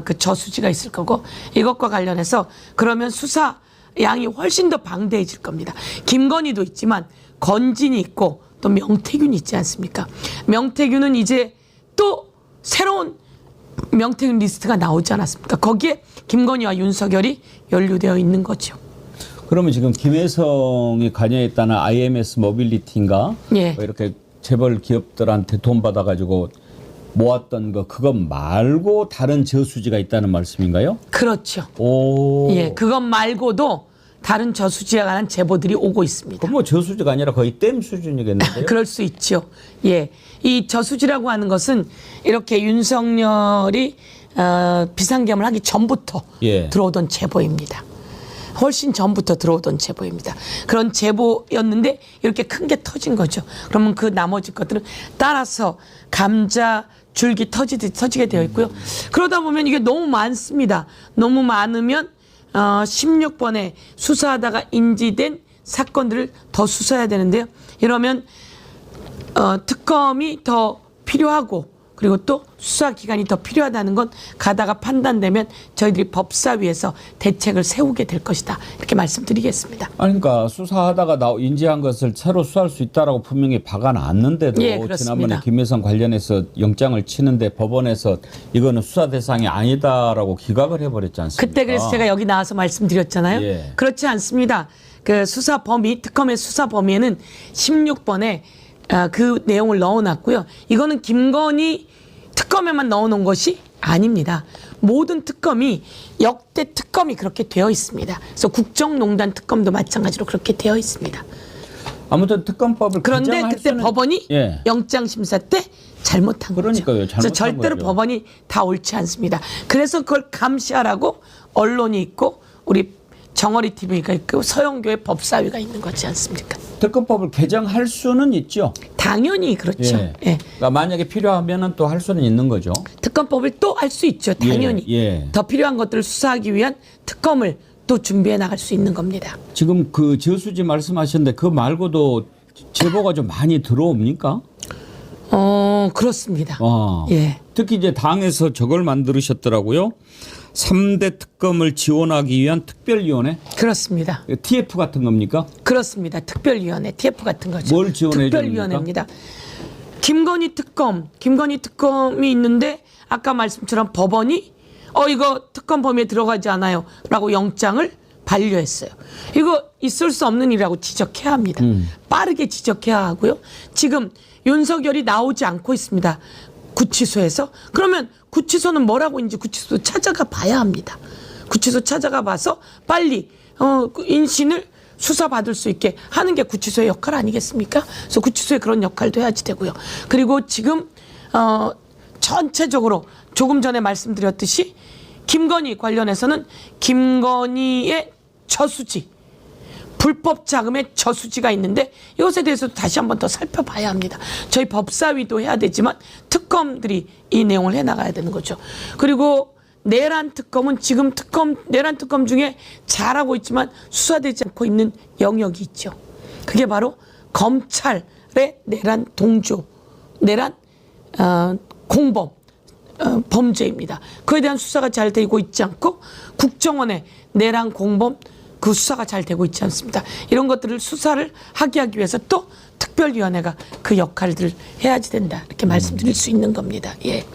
그 저수지가 있을 거고 이것과 관련해서 그러면 수사 양이 훨씬 더 방대해질 겁니다. 김건희도 있지만 건진이 있고 또 명태균이 있지 않습니까? 명태균은 이제 또 새로운 명태균 리스트가 나오지 않았습니까? 거기에 김건희와 윤석열이 연루되어 있는 거죠. 그러면 지금 김혜성이 관여했다는 IMS 모빌리티인가? 예. 이렇게 재벌 기업들한테 돈 받아가지고 모았던 그것 말고 다른 저수지가 있다는 말씀인가요? 그렇죠. 오. 예, 그것 말고도 다른 저수지에 관한 제보들이 오고 있습니다. 그럼 저수지가 아니라 거의 댐 수준이겠는데요? 그럴 수 있죠. 예, 이 저수지라고 하는 것은 이렇게 윤석열이 비상계엄을 하기 전부터 들어오던 제보입니다. 훨씬 전부터 들어오던 제보입니다. 그런 제보였는데 이렇게 큰 게 터진 거죠. 그러면 그 나머지 것들은 따라서 감자 줄기 터지듯이 터지게 되어 있고요. 그러다 보면 이게 너무 많습니다. 너무 많으면 16번에 수사하다가 인지된 사건들을 더 수사해야 되는데요. 이러면 특검이 더 필요하고 그리고 또 수사 기간이 더 필요하다는 건 가다가 판단되면 저희들이 법사위에서 대책을 세우게 될 것이다. 이렇게 말씀드리겠습니다. 아니, 그러니까 수사하다가 인지한 것을 새로 수사할 수 있다라고 분명히 박아놨는데도 예, 그렇습니다. 지난번에 김여성 관련해서 영장을 치는데 법원에서 이거는 수사 대상이 아니다라고 기각을 해버렸지 않습니까? 그때 그래서 제가 여기 나와서 말씀드렸잖아요. 예. 그렇지 않습니다. 그 수사 범위, 특검의 수사 범위에는 16번에 그 내용을 넣어놨고요. 이거는 김건희 특검에만 넣어놓은 것이 아닙니다. 모든 특검이 역대 특검이 그렇게 되어 있습니다. 그래서 국정농단 특검도 마찬가지로 그렇게 되어 있습니다. 아무튼 특검법을 그런데 개정할 그때 수는- 법원이 예. 영장 심사 때 잘못한 그러니까요. 거죠. 그래서 잘못한 절대로 거죠. 법원이 다 옳지 않습니다. 그래서 그걸 감시하라고 언론이 있고 우리 정어리 TV가 있고 서영교회 법사위가 있는 거지 않습니까? 특검법을 개정할 수는 있죠. 당연히 그렇죠. 예. 예. 그러니까 만약에 필요하면은 또 할 수는 있는 거죠. 특검법을 또 할 수 있죠. 당연히. 예. 더 필요한 것들을 수사하기 위한 특검을 또 준비해 나갈 수 있는 겁니다. 지금 그 저수지 말씀하셨는데 그 말고도 제보가 좀 많이 들어옵니까? 그렇습니다. 아, 예. 특히 이제 당에서 저걸 만들으셨더라고요. 3대 특검을 지원하기 위한 특별위원회? 그렇습니다. TF 같은 겁니까? 그렇습니다. 특별위원회, TF 같은 거죠. 뭘 지원해 특별위원회입니다. 김건희 특검이 있는데 아까 말씀처럼 법원이 이거 특검 범위에 들어가지 않아요 라고 영장을 반려했어요. 이거 있을 수 없는 일이라고 지적해야 합니다. 빠르게 지적해야 하고요. 지금 윤석열이 나오지 않고 있습니다. 구치소에서. 그러면 구치소는 뭐라고 있는지 구치소 찾아가 봐야 합니다. 구치소 찾아가 봐서 빨리 그 인신을 수사받을 수 있게 하는 게 구치소의 역할 아니겠습니까? 그래서 구치소에 그런 역할도 해야지 되고요. 그리고 지금 전체적으로 조금 전에 말씀드렸듯이 김건희 관련해서는 김건희의 저수지, 불법 자금의 저수지가 있는데 이것에 대해서도 다시 한번 더 살펴봐야 합니다. 저희 법사위도 해야 되지만 특검들이 이 내용을 해나가야 되는 거죠. 그리고 내란 특검은 지금 내란 특검 중에 잘하고 있지만 수사되지 않고 있는 영역이 있죠. 그게 바로 검찰의 내란 동조, 내란 공범 범죄입니다. 그에 대한 수사가 잘 되고 있지 않고 국정원의 내란 공범 그 수사가 잘 되고 있지 않습니다. 이런 것들을 수사를 하기 위해서 또 특별위원회가 그 역할들을 해야지 된다. 이렇게 말씀드릴 수 있는 겁니다. 예.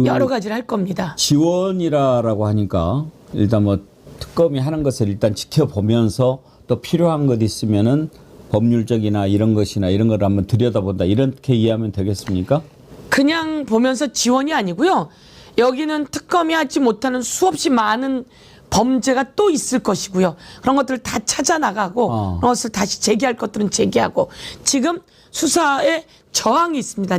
여러 가지를 할 겁니다. 지원이라고 하니까 일단 뭐 특검이 하는 것을 일단 지켜보면서 또 필요한 것 있으면은 법률적이나 이런 것이나 이런 걸 한번 들여다본다. 이렇게 이해하면 되겠습니까? 그냥 보면서 지원이 아니고요. 여기는 특검이 하지 못하는 수없이 많은 범죄가 또 있을 것이고요. 그런 것들을 다 찾아 나가고 그런 것을 다시 제기할 것들은 제기하고 지금 수사에 저항이 있습니다.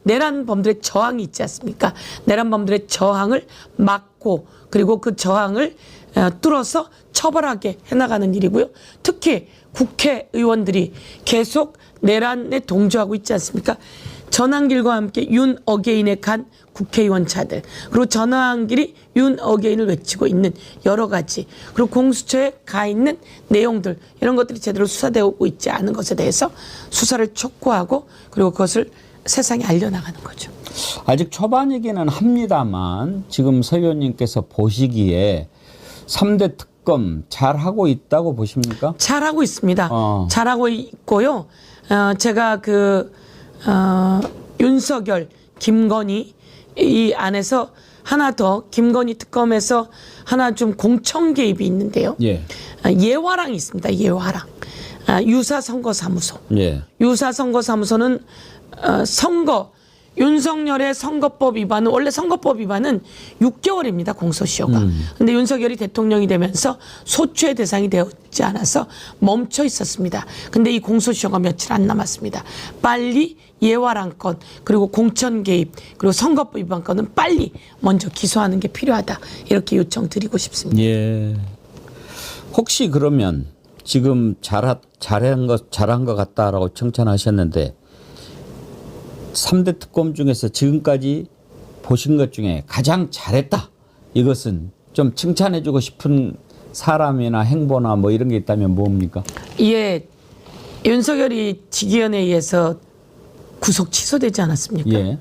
내란범들의 저항이 있지 않습니까? 내란범들의 저항을 막고 그리고 그 저항을 뚫어서 처벌하게 해나가는 일이고요. 특히 국회의원들이 계속 내란에 동조하고 있지 않습니까? 전환길과 함께 윤 어게인에 간 국회의원차들 그리고 전환길이 윤 어게인을 외치고 있는 여러 가지 그리고 공수처에 가 있는 내용들 이런 것들이 제대로 수사되고 있지 않은 것에 대해서 수사를 촉구하고 그리고 그것을 세상에 알려나가는 거죠. 아직 초반이기는 합니다만 지금 서 의원님께서 보시기에 3대 특검 잘하고 있다고 보십니까? 잘하고 있습니다. 잘하고 있고요. 제가 윤석열, 김건희 이 안에서 하나 더 김건희 특검에서 하나 좀 공청 개입이 있는데요. 예. 예화랑이 있습니다. 예화랑. 유사선거사무소. 예. 유사선거사무소는 윤석열의 선거법 위반은 원래 선거법 위반은 6개월입니다. 공소시효가. 근데 윤석열이 대통령이 되면서 소추의 대상이 되었지 않아서 멈춰 있었습니다. 근데 이 공소시효가 며칠 안 남았습니다. 빨리 예화랑 건 그리고 공천 개입 그리고 선거법 위반 건은 빨리 먼저 기소하는 게 필요하다. 이렇게 요청드리고 싶습니다. 예. 혹시 그러면 지금 잘한 것 같다라고 칭찬하셨는데 3대 특검 중에서 지금까지 보신 것 중에 가장 잘했다. 이것은 좀 칭찬해주고 싶은 사람이나 행보나 뭐 이런 게 있다면 뭡니까? 예, 윤석열이 직위원회에 의해서 구속 취소되지 않았습니까? 예.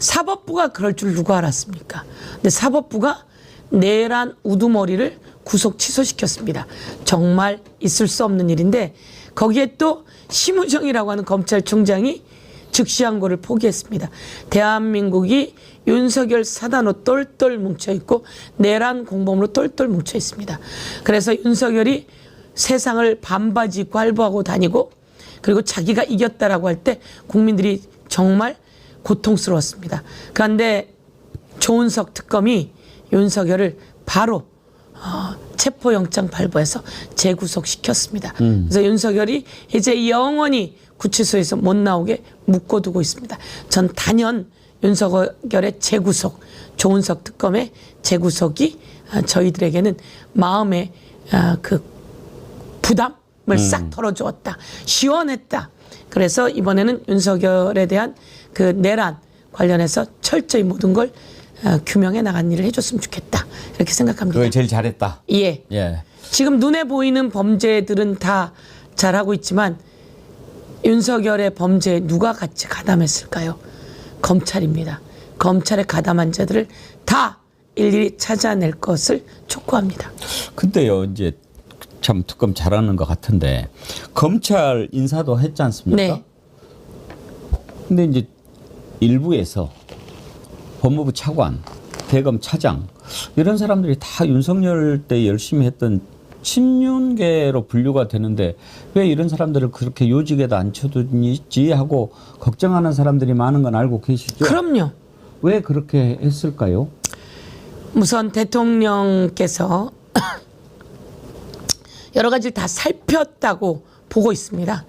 사법부가 그럴 줄 누가 알았습니까? 근데 사법부가 내란 우두머리를 구속 취소시켰습니다. 정말 있을 수 없는 일인데 거기에 또 심우정이라고 하는 검찰총장이 즉시항고를 포기했습니다. 대한민국이 윤석열 사단으로 똘똘 뭉쳐있고 내란 공범으로 똘똘 뭉쳐있습니다. 그래서 윤석열이 세상을 반바지 입고 활보하고 다니고 그리고 자기가 이겼다라고 할 때 국민들이 정말 고통스러웠습니다. 그런데 조은석 특검이 윤석열을 바로 체포영장 발부해서 재구속시켰습니다. 그래서 윤석열이 이제 영원히 구치소에서 못 나오게 묶어두고 있습니다. 전 단연 윤석열의 재구속, 조은석 특검의 재구속이 저희들에게는 마음의 그 부담을 싹 덜어주었다. 시원했다. 그래서 이번에는 윤석열에 대한 그 내란 관련해서 철저히 모든 걸 규명해 나간 일을 해줬으면 좋겠다. 이렇게 생각합니다. 그걸 제일 잘했다. 예. 예. 지금 눈에 보이는 범죄들은 다 잘하고 있지만 윤석열의 범죄에 누가 같이 가담했을까요? 검찰입니다. 검찰에 가담한 자들을 다 일일이 찾아낼 것을 촉구합니다. 근데요, 이제 참 특검 잘하는 것 같은데 검찰 인사도 했지 않습니까? 네. 근데 이제 일부에서 법무부 차관, 대검 차장 이런 사람들이 다 윤석열 때 열심히 했던 친윤계로 분류가 되는데 왜 이런 사람들을 그렇게 요직에다 앉혀두지 하고 걱정하는 사람들이 많은 건 알고 계시죠? 그럼요. 왜 그렇게 했을까요? 우선 대통령께서 여러 가지를 다 살폈다고 보고 있습니다.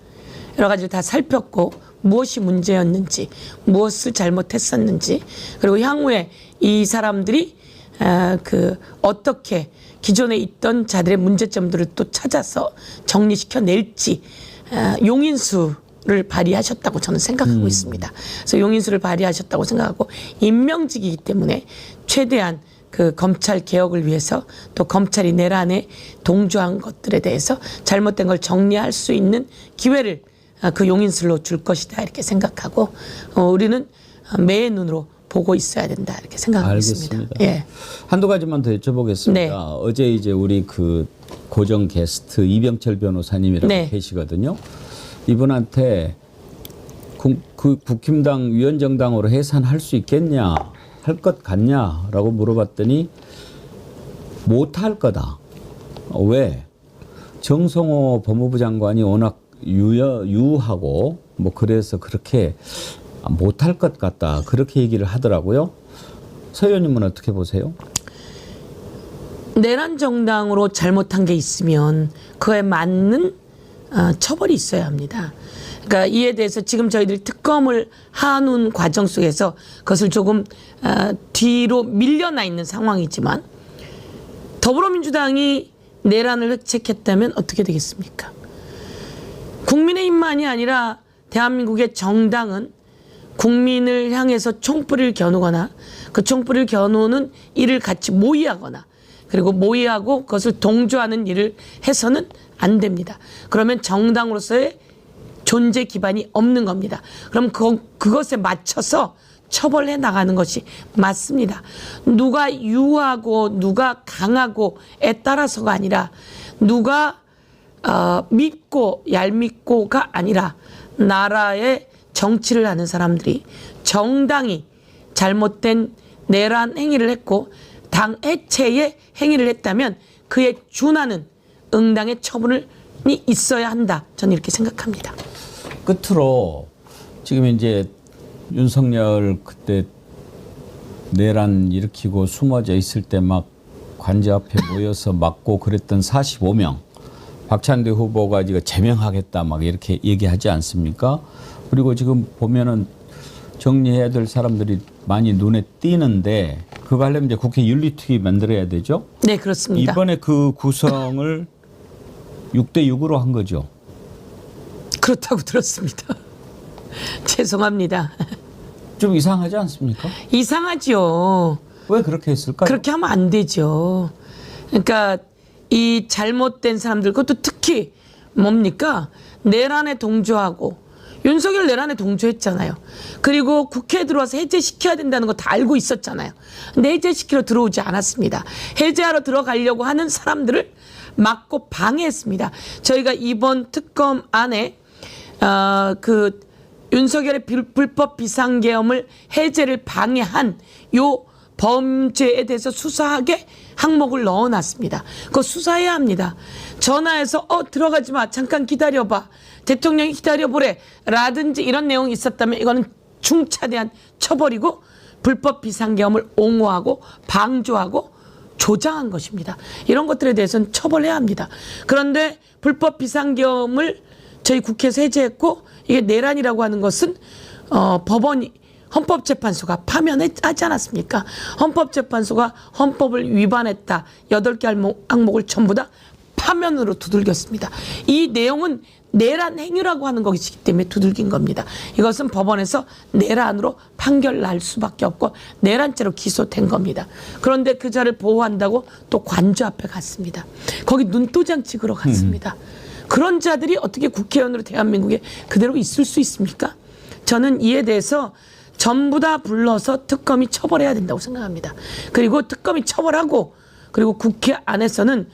여러 가지를 다 살폈고 무엇이 문제였는지 무엇을 잘못했었는지 그리고 향후에 이 사람들이 어떻게 기존에 있던 자들의 문제점들을 또 찾아서 정리시켜낼지 용인수를 발휘하셨다고 저는 생각하고 있습니다. 그래서 용인수를 발휘하셨다고 생각하고 임명직이기 때문에 최대한 그 검찰 개혁을 위해서 또 검찰이 내란에 동조한 것들에 대해서 잘못된 걸 정리할 수 있는 기회를 그 용인술로 줄 것이다 이렇게 생각하고 우리는 매의 눈으로 보고 있어야 된다 이렇게 생각하고 알겠습니다. 있습니다. 예. 한두 가지만 더 여쭤보겠습니다. 네. 어제 이제 우리 그 고정 게스트 이병철 변호사님이라고 네. 계시거든요. 이분한테 국힘당 위원정당으로 해산할 수 있겠냐, 할 것 같냐라고 물어봤더니 못할 거다. 왜? 정성호 법무부 장관이 워낙 유하고 뭐 그래서 그렇게 못할 것 같다 그렇게 얘기를 하더라고요. 서 의원님은 어떻게 보세요? 내란 정당으로 잘못한 게 있으면 그에 맞는 처벌이 있어야 합니다. 그러니까 이에 대해서 지금 저희들이 특검을 하는 과정 속에서 그것을 조금 뒤로 밀려나 있는 상황이지만 더불어민주당이 내란을 획책했다면 어떻게 되겠습니까? 국민의힘만이 아니라 대한민국의 정당은 국민을 향해서 총불을 겨누거나 그 총불을 겨누는 일을 같이 모의하거나 그리고 모의하고 그것을 동조하는 일을 해서는 안 됩니다. 그러면 정당으로서의 존재 기반이 없는 겁니다. 그럼 그것에 맞춰서 처벌해 나가는 것이 맞습니다. 누가 유하고 누가 강하고에 따라서가 아니라 누가 밉고 얄밉고가 아니라 나라의 정치를 하는 사람들이 정당이 잘못된 내란 행위를 했고 당 해체의 행위를 했다면 그에 준하는 응당의 처분이 있어야 한다. 저는 이렇게 생각합니다. 끝으로 지금 이제 윤석열 그때 내란 일으키고 숨어져 있을 때 막 관제 앞에 모여서 막고 그랬던 45명 박찬대 후보가 이거 제명하겠다 막 이렇게 얘기하지 않습니까? 그리고 지금 보면은 정리해야 될 사람들이 많이 눈에 띄는데 그거 하려면 이제 국회 윤리특위 만들어야 되죠? 네, 그렇습니다. 이번에 그 구성을 6대6으로 한 거죠. 그렇다고 들었습니다. 죄송합니다. 좀 이상하지 않습니까? 이상하지요. 왜 그렇게 했을까요? 그렇게 하면 안 되죠. 그러니까 이 잘못된 사람들 그것도 특히 뭡니까? 내란에 동조하고 윤석열 내란에 동조했잖아요. 그리고 국회에 들어와서 해제시켜야 된다는 거 다 알고 있었잖아요. 근데 해제시키러 들어오지 않았습니다. 해제하러 들어가려고 하는 사람들을 막고 방해했습니다. 저희가 이번 특검 안에 그 윤석열의 불법 비상계엄을 해제를 방해한 요 범죄에 대해서 수사하게 항목을 넣어놨습니다. 그거 수사해야 합니다. 전화해서 들어가지 마, 잠깐 기다려봐, 대통령이 기다려보래 라든지 이런 내용이 있었다면 이거는 중차대한 처벌이고 불법 비상계엄을 옹호하고 방조하고 조장한 것입니다. 이런 것들에 대해서는 처벌해야 합니다. 그런데 불법 비상계엄을 저희 국회에서 해제했고 이게 내란이라고 하는 것은 법원이 헌법재판소가 파면하지 않았습니까? 헌법재판소가 헌법을 위반했다. 8개 항목을 전부 다 파면으로 두들겼습니다. 이 내용은 내란 행위라고 하는 것이기 때문에 두들긴 겁니다. 이것은 법원에서 내란으로 판결 날 수밖에 없고 내란죄로 기소된 겁니다. 그런데 그 자를 보호한다고 또 관저 앞에 갔습니다. 거기 눈도장 찍으러 갔습니다. 그런 자들이 어떻게 국회의원으로 대한민국에 그대로 있을 수 있습니까? 저는 이에 대해서 전부 다 불러서 특검이 처벌해야 된다고 생각합니다. 그리고 특검이 처벌하고 그리고 국회 안에서는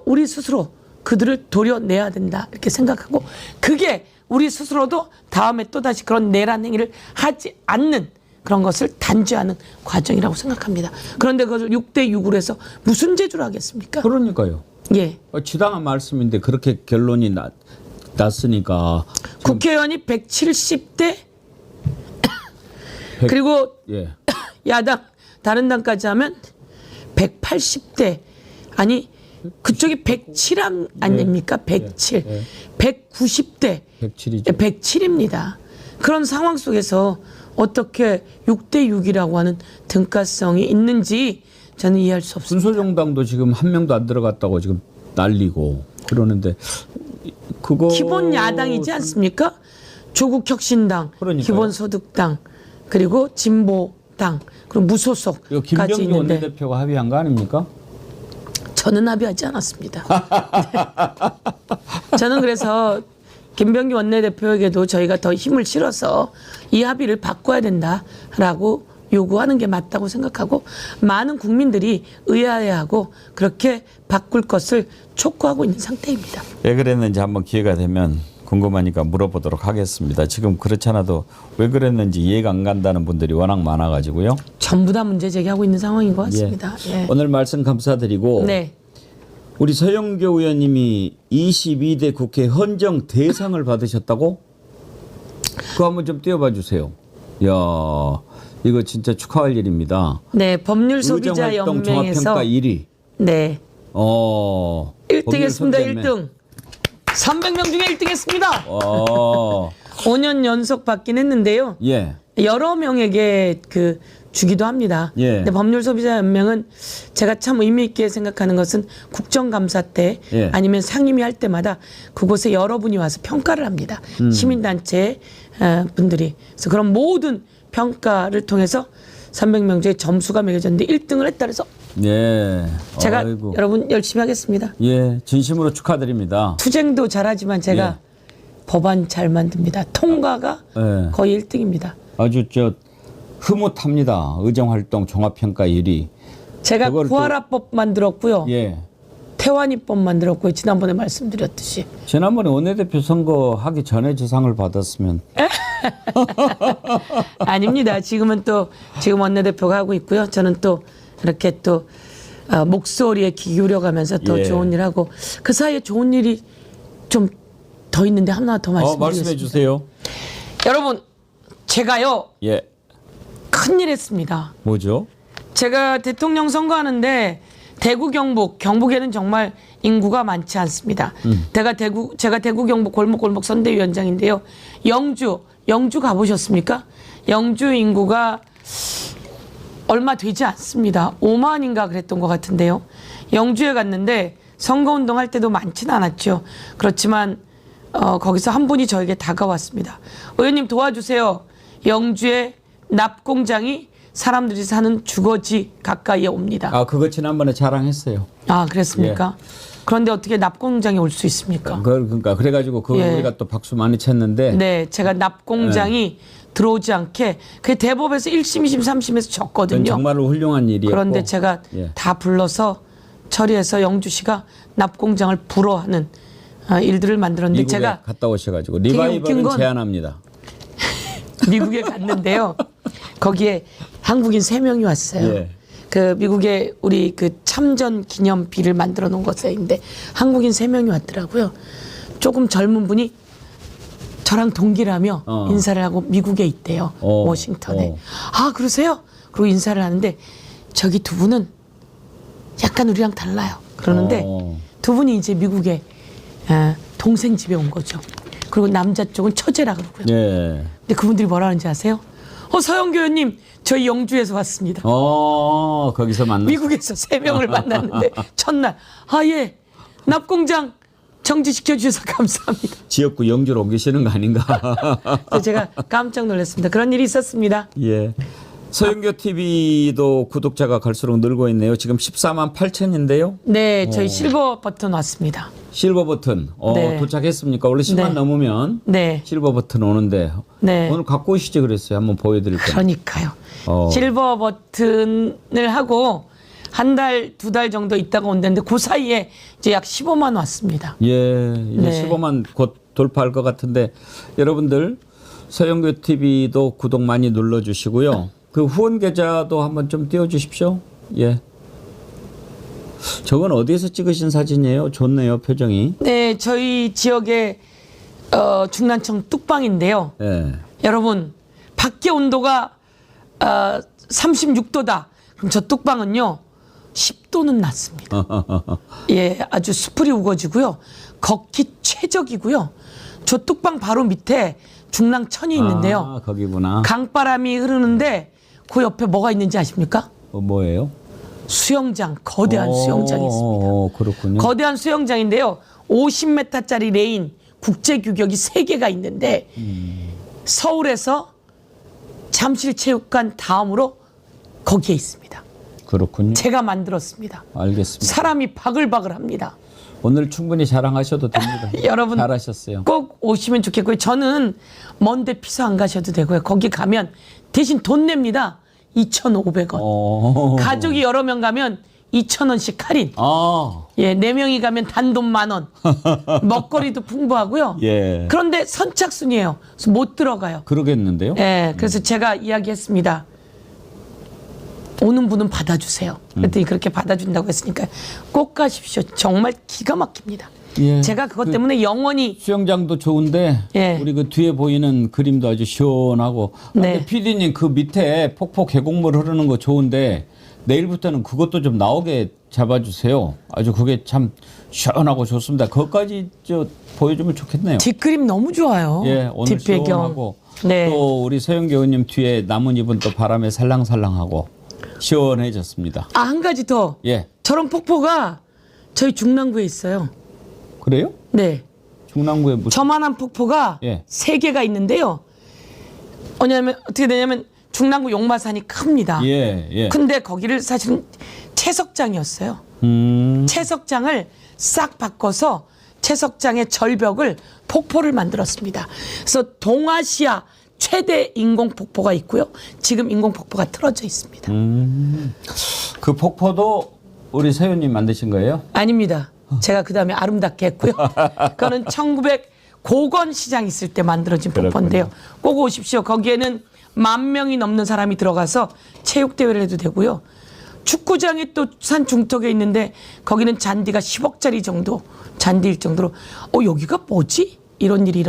우리 스스로 그들을 도려내야 된다 이렇게 생각하고 그게 우리 스스로도 다음에 또다시 그런 내란 행위를 하지 않는 그런 것을 단죄하는 과정이라고 생각합니다. 그런데 그것을 6대6으로 해서 무슨 제주를 하겠습니까? 그러니까요. 예. 지당한 말씀인데 그렇게 결론이 났으니까 국회의원이 170대 그리고 예. 야당 다른 당까지 하면 180대 아니 그쪽이 107 아닙니까? 107. 190대 107이죠. 107입니다. 그런 상황 속에서 어떻게 6대6이라고 하는 등가성이 있는지 저는 이해할 수 없습니다. 순소정당도 지금 한 명도 안 들어갔다고 지금 난리고 그러는데 그거 기본 야당이지 않습니까? 조국혁신당, 그러니까요. 기본소득당, 그리고 진보당, 그리고 무소속까지 김병기 있는데 원내대표가 합의한 거 아닙니까? 저는 합의하지 않았습니다. 저는 그래서 김병기 원내대표에게도 저희가 더 힘을 실어서 이 합의를 바꿔야 된다라고 요구하는 게 맞다고 생각하고 많은 국민들이 의아해하고 그렇게 바꿀 것을 촉구하고 있는 상태입니다. 왜 그랬는지 한번 기회가 되면 궁금하니까 물어보도록 하겠습니다. 지금 그렇지 않아도 왜 그랬는지 이해가 안 간다는 분들이 워낙 많아가지고요. 전부 다 문제 제기하고 있는 상황인 것 같습니다. 예. 오늘 말씀 감사드리고 네. 우리 서영교 의원님이 22대 국회 헌정 대상을 받으셨다고? 그거 한번 좀 띄워봐 주세요. 이야, 이거 진짜 축하할 일입니다. 네, 법률 소비자 의정활동 연맹에서 종합평가 1위. 네. 1등 했습니다. 법률 1등. 300명 중에 1등 했습니다. 5년 연속 받긴 했는데요. 예. 여러 명에게 주기도 합니다. 예. 근데 법률소비자연맹은 제가 참 의미 있게 생각하는 것은 국정감사 때 예. 아니면 상임위 할 때마다 그곳에 여러분이 와서 평가를 합니다. 시민단체 분들이. 그래서 그런 모든 평가를 통해서 300명 중에 점수가 매겨졌는데 1등을 했다 그래서 예. 제가 아이고. 여러분 열심히 하겠습니다. 예, 진심으로 축하드립니다. 투쟁도 잘하지만 제가 예. 법안 잘 만듭니다. 통과가 예. 거의 1등입니다. 아주 흐뭇합니다. 의정활동 종합평가 1위. 제가 그걸 또- 구하라법 만들었고요. 예. 태완이법 만들었고요. 지난번에 말씀드렸듯이. 지난번에 원내대표 선거 하기 전에 저 상을 받았으면 아닙니다. 지금은 지금 원내대표가 하고 있고요. 저는 또 이렇게 목소리에 귀 기울여가면서 더 예. 좋은 일 하고 그 사이에 좋은 일이 좀 더 있는데 하나 더 말씀드리겠습니다. 말씀해 주세요. 여러분, 제가요 예. 큰일 했습니다. 뭐죠? 제가 대통령 선거하는데 대구 경북에는 정말 인구가 많지 않습니다. 제가 대구 경북 골목골목 선대위원장인데요. 영주 가보셨습니까? 영주 인구가 얼마 되지 않습니다. 5만인가 그랬던 것 같은데요. 영주에 갔는데 선거운동 할 때도 많지는 않았죠. 그렇지만 거기서 한 분이 저에게 다가왔습니다. 의원님 도와주세요. 영주에 납공장이 사람들이 사는 주거지 가까이에 옵니다. 그거 지난번에 자랑했어요. 그랬습니까? 그런데 어떻게 납공장에 올 수 있습니까? 그러니까 그래가지고 그 예. 우리가 또 박수 많이 쳤는데 네, 제가 납공장이 들어오지 않게 그 대법에서 1심, 2심, 3심에서 그건 졌거든요. 정말로 훌륭한 일이었고 그런데 제가 예. 다 불러서 처리해서 영주시가 납공장을 불허하는 일들을 만들었는데 미국에 제가 갔다 오셔가지고 웃긴 리바이벌은 건 제안합니다. 미국에 갔는데요. 거기에 한국인 3명이 왔어요. 예. 그 미국에 우리 그 참전 기념비를 만들어 놓은 곳인데 한국인 3명이 왔더라고요. 조금 젊은 분이 저랑 동기라며 인사를 하고 미국에 있대요. 워싱턴에. 아, 그러세요? 그리고 인사를 하는데 저기 두 분은 약간 우리랑 달라요. 그러는데 두 분이 이제 미국에 동생 집에 온 거죠. 그리고 남자 쪽은 처제라 그러고요. 예. 근데 그분들이 뭐라 하는지 아세요? 서영 교수님, 저희 영주에서 왔습니다. 거기서 만났어. 미국에서 3명을 만났는데 첫날 예, 납공장 정지시켜 주셔서 감사합니다. 지역구 영주로 옮기시는 거 아닌가? 그래서 제가 깜짝 놀랐습니다. 그런 일이 있었습니다. 예. 서영교 TV도 구독자가 갈수록 늘고 있네요. 지금 14만 8천인데요. 네, 저희 실버 버튼 왔습니다. 실버 버튼 네. 도착했습니까? 원래 10만 네. 넘으면 네. 실버 버튼 오는데 네. 오늘 갖고 오시지 그랬어요. 한번 보여드릴 거예요. 그러니까요. 어. 실버 버튼을 하고 한 달, 2달 정도 있다가 온다는데 그 사이에 이제 약 15만 왔습니다. 예, 이제 네. 15만 곧 돌파할 것 같은데 여러분들 서영교 TV도 구독 많이 눌러주시고요. 그 후원 계좌도 한번 좀 띄워주십시오. 예. 저건 어디에서 찍으신 사진이에요? 좋네요, 표정이. 네, 저희 지역의 중난청 뚝방인데요. 예. 여러분, 밖에 온도가 36도다. 그럼 저 뚝방은요 10도는 낮습니다. 예, 아주 수풀이 우거지고요. 걷기 최적이고요. 저 뚝방 바로 밑에 중랑천이 있는데요. 거기구나. 강바람이 흐르는데 그 옆에 뭐가 있는지 아십니까? 뭐예요? 수영장, 거대한 수영장이 있습니다. 그렇군요. 거대한 수영장인데요. 50m짜리 레인 국제 규격이 3개가 있는데 서울에서 잠실체육관 다음으로 거기에 있습니다. 그렇군요. 제가 만들었습니다. 알겠습니다. 사람이 바글바글합니다. 오늘 충분히 자랑하셔도 됩니다. 여러분 잘하셨어요. 꼭 오시면 좋겠고요. 저는 먼데 피서 안 가셔도 되고요. 거기 가면 대신 돈 냅니다. 2,500원. 가족이 여러 명 가면 2,000원씩 할인. 예, 4명이 가면 단돈 10,000원. 먹거리도 풍부하고요. 예. 그런데 선착순이에요. 그래서 못 들어가요. 그러겠는데요? 예, 그래서 제가 이야기했습니다. 오는 분은 받아주세요. 그랬더니 그렇게 받아준다고 했으니까 꼭 가십시오. 정말 기가 막힙니다. 예. 제가 그것 때문에 영원히 수영장도 좋은데 예. 우리 그 뒤에 보이는 그림도 아주 시원하고. 네. 근데 PD님 그 밑에 폭포 계곡물 흐르는 거 좋은데 내일부터는 그것도 좀 나오게 잡아주세요. 아주 그게 참 시원하고 좋습니다. 그것까지 보여주면 좋겠네요. 뒷그림 너무 좋아요. 예, 오늘 뒷배경. 시원하고 네. 또 우리 서영교 의원님 뒤에 나뭇잎은 또 바람에 살랑살랑하고 시원해졌습니다. 한 가지 더. 예, 저런 폭포가 저희 중랑구에 있어요. 그래요? 네. 중랑구에 무슨 저만한 폭포가 예. 3개가 있는데요. 어떻게 되냐면 중랑구 용마산이 큽니다. 예, 예. 근데 거기를 사실은 채석장이었어요. 채석장을 싹 바꿔서 채석장의 절벽을 폭포를 만들었습니다. 그래서 동아시아 최대 인공폭포가 있고요. 지금 인공폭포가 틀어져 있습니다. 그 폭포도 우리 서현님 만드신 거예요? 아닙니다. 제가 그 다음에 아름답게 했고요. 그거는 1900 고건시장 있을 때 만들어진 폭포인데요. 꼭 오십시오. 거기에는 10,000명이 넘는 사람이 들어가서 체육대회를 해도 되고요. 축구장이 또 산 중턱에 있는데 거기는 잔디가 10억짜리 정도 잔디일 정도로 여기가 뭐지? 이런 일이